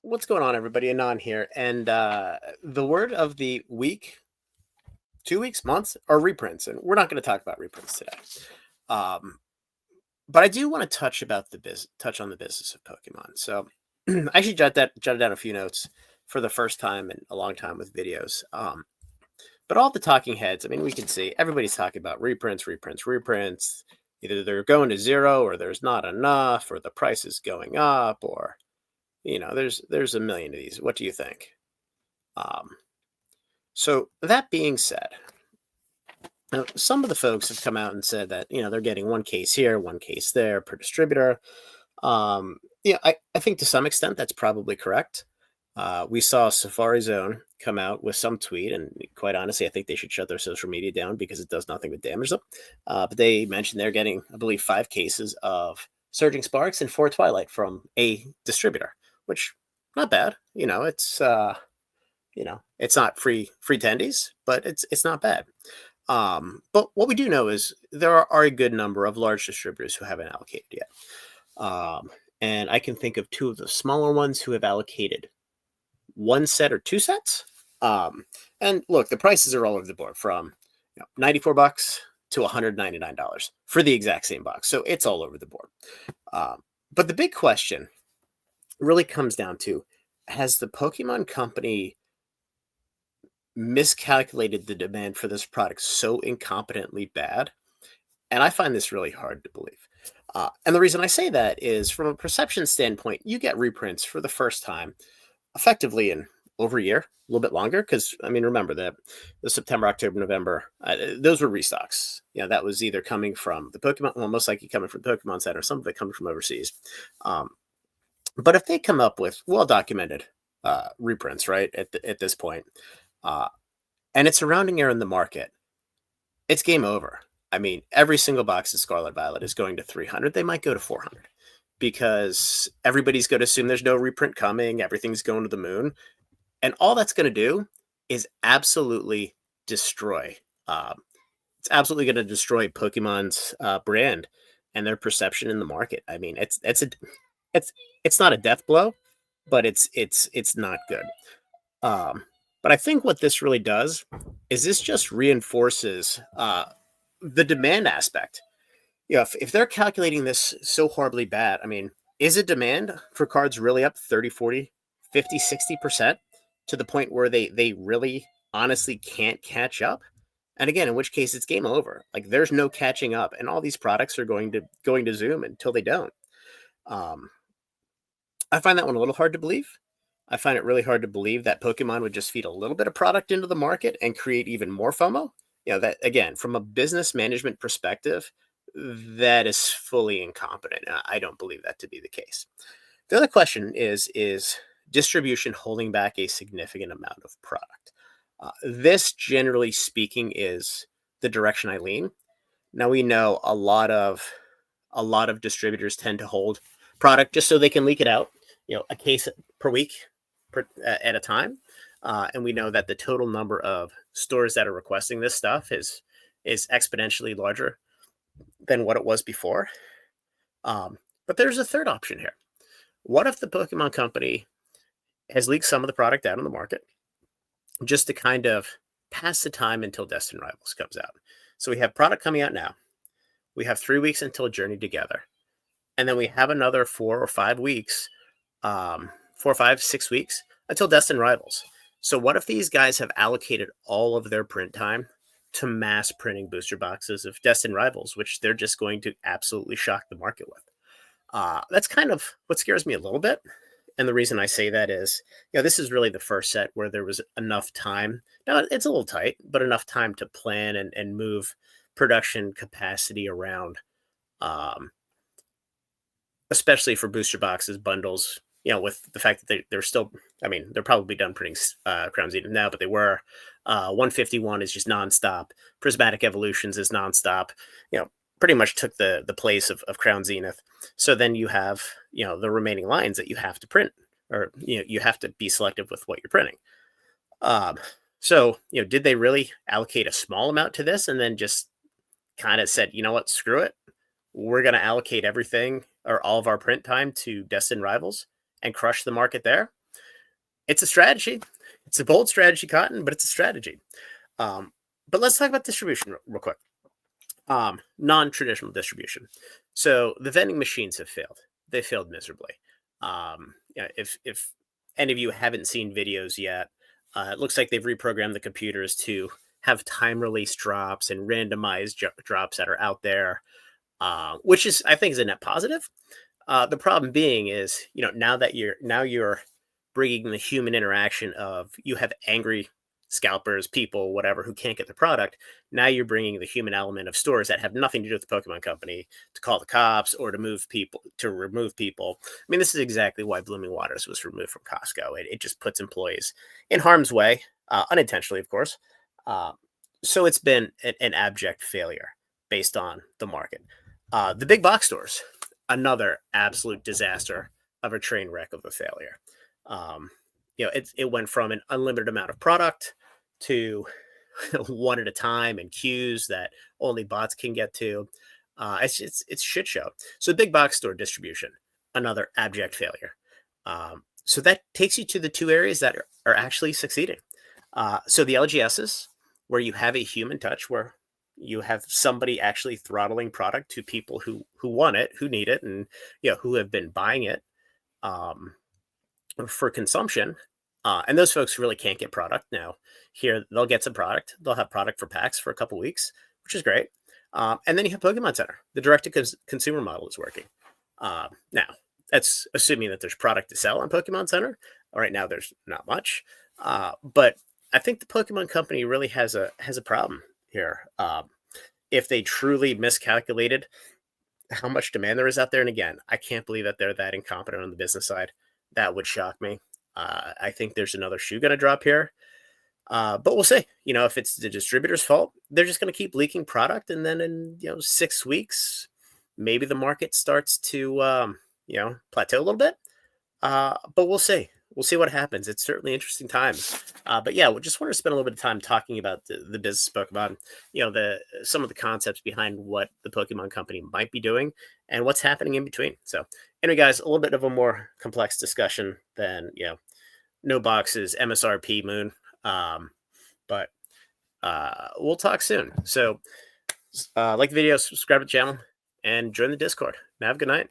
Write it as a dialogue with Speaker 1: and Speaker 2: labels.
Speaker 1: What's going on, everybody? Anon here. And the word of the week, 2 weeks, months, are reprints. And we're not going to talk about reprints today. Um, but I do want to touch on the business of Pokemon. So I actually jotted down a few notes for the first time in a long time with videos. But all the talking heads, I mean, we can see everybody's talking about reprints, reprints, reprints. Either they're going to zero, or there's not enough, or the price is going up, or there's a million of these. What do you think? Um, so that being said, now, some of the folks have come out and said that they're getting one case here, one case there per distributor. I think to some extent that's probably correct. We saw Safari Zone come out with some tweet, and quite honestly, I think they should shut their social media down because it does nothing but damage them. But they mentioned they're getting, I believe, 5 cases of Surging Sparks and 4 Twilight from a distributor, which not bad. It's not free tendies, but it's not bad. But what we do know is there are a good number of large distributors who haven't allocated yet. And I can think of two of the smaller ones who have allocated one set or two sets. And look, the prices are all over the board from $94 to $199 for the exact same box. So it's all over the board. But the big question really comes down to, has the Pokemon Company miscalculated the demand for this product so incompetently bad? And I find this really hard to believe. And the reason I say that is from a perception standpoint, you get reprints for the first time effectively in over a year, a little bit longer. Because, I mean, remember that the September, October, November, those were restocks. That was either coming from the Pokemon, well, most likely coming from the Pokemon Center, some of it coming from overseas. But if they come up with well-documented reprints, right, at this point, and it's a rounding error in the market, it's game over. I mean, every single box of Scarlet Violet is going to 300. They might go to 400 because everybody's going to assume there's no reprint coming. Everything's going to the moon. And all that's going to do is absolutely destroy. It's absolutely going to destroy Pokemon's brand and their perception in the market. I mean, it's not a death blow, but it's not good. But I think what this really does is this just reinforces the demand aspect. If they're calculating this so horribly bad, I mean, is a demand for cards really up 30, 40, 50, 60% to the point where they really honestly can't catch up? And again, in which case it's game over. Like there's no catching up, and all these products are going to zoom until they don't. Um, I find that one a little hard to believe. I find it really hard to believe that Pokemon would just feed a little bit of product into the market and create even more FOMO. That again, from a business management perspective, that is fully incompetent. I don't believe that to be the case. The other question is distribution holding back a significant amount of product? This, generally speaking, is the direction I lean. Now we know a lot of distributors tend to hold product just so they can leak it out, a case per week at a time. And we know that the total number of stores that are requesting this stuff is exponentially larger than what it was before. But there's a third option here. What if the Pokemon Company has leaked some of the product out on the market just to kind of pass the time until Destined Rivals comes out? So we have product coming out now. We have 3 weeks until Journey Together. And then we have another 4 or 5 weeks, 4 or 5, 6 weeks until Destined Rivals. So what if these guys have allocated all of their print time to mass printing booster boxes of Destined Rivals, which they're just going to absolutely shock the market with? That's kind of what scares me a little bit. And the reason I say that is, this is really the first set where there was enough time. Now, it's a little tight, but enough time to plan and move production capacity around, especially for booster boxes, bundles, with the fact that they're still, I mean, they're probably done printing Crown Zenith now, but they were. 151 is just nonstop. Prismatic Evolutions is nonstop. Pretty much took the place of Crown Zenith. So then you have, the remaining lines that you have to print, or, you have to be selective with what you're printing. So, did they really allocate a small amount to this and then just kind of said, you know what, screw it. We're going to allocate everything or all of our print time to Destined Rivals and crush the market there? It's a strategy. It's a bold strategy, Cotton, but it's a strategy. Um, but let's talk about distribution real quick. Non-traditional distribution. So the vending machines have failed. They failed miserably. Yeah, if any of you haven't seen videos yet, it looks like they've reprogrammed the computers to have time release drops and randomized drops that are out there, which is I think is a net positive. The problem being is, now you're bringing the human interaction of you have angry scalpers, people, whatever, who can't get the product. Now you're bringing the human element of stores that have nothing to do with the Pokemon Company to call the cops or to move people to remove people. I mean, this is exactly why Blooming Waters was removed from Costco. It just puts employees in harm's way, unintentionally, of course. Uh, so it's been an abject failure based on the market. The big box stores, another absolute disaster of a train wreck of a failure. Um, it went from an unlimited amount of product to one at a time and queues that only bots can get to. It's shit show. So big box store distribution, another abject failure. So that takes you to the two areas that are actually succeeding. So the LGSs, where you have a human touch, where you have somebody actually throttling product to people who want it, who need it, and who have been buying it um, for consumption. And those folks really can't get product now. Here, they'll get some product. They'll have product for packs for a couple weeks, which is great. And then you have Pokemon Center. The direct to consumer model is working. Now, that's assuming that there's product to sell on Pokemon Center. Right now, there's not much. But I think the Pokemon Company really has a problem here. If they truly miscalculated how much demand there is out there, and again, I can't believe that they're that incompetent on the business side. That would shock me. I think there's another shoe going to drop here, but we'll see. If it's the distributor's fault, they're just going to keep leaking product, and then in 6 weeks, maybe the market starts to plateau a little bit. But we'll see. We'll see what happens. It's certainly interesting times. But yeah, we just want to spend a little bit of time talking about the business of Pokemon. The some of the concepts behind what the Pokemon Company might be doing and what's happening in between. So, anyway, guys, a little bit of a more complex discussion than no boxes, MSRP, Moon. But we'll talk soon. So, like the video, subscribe to the channel, and join the Discord. Have a good night.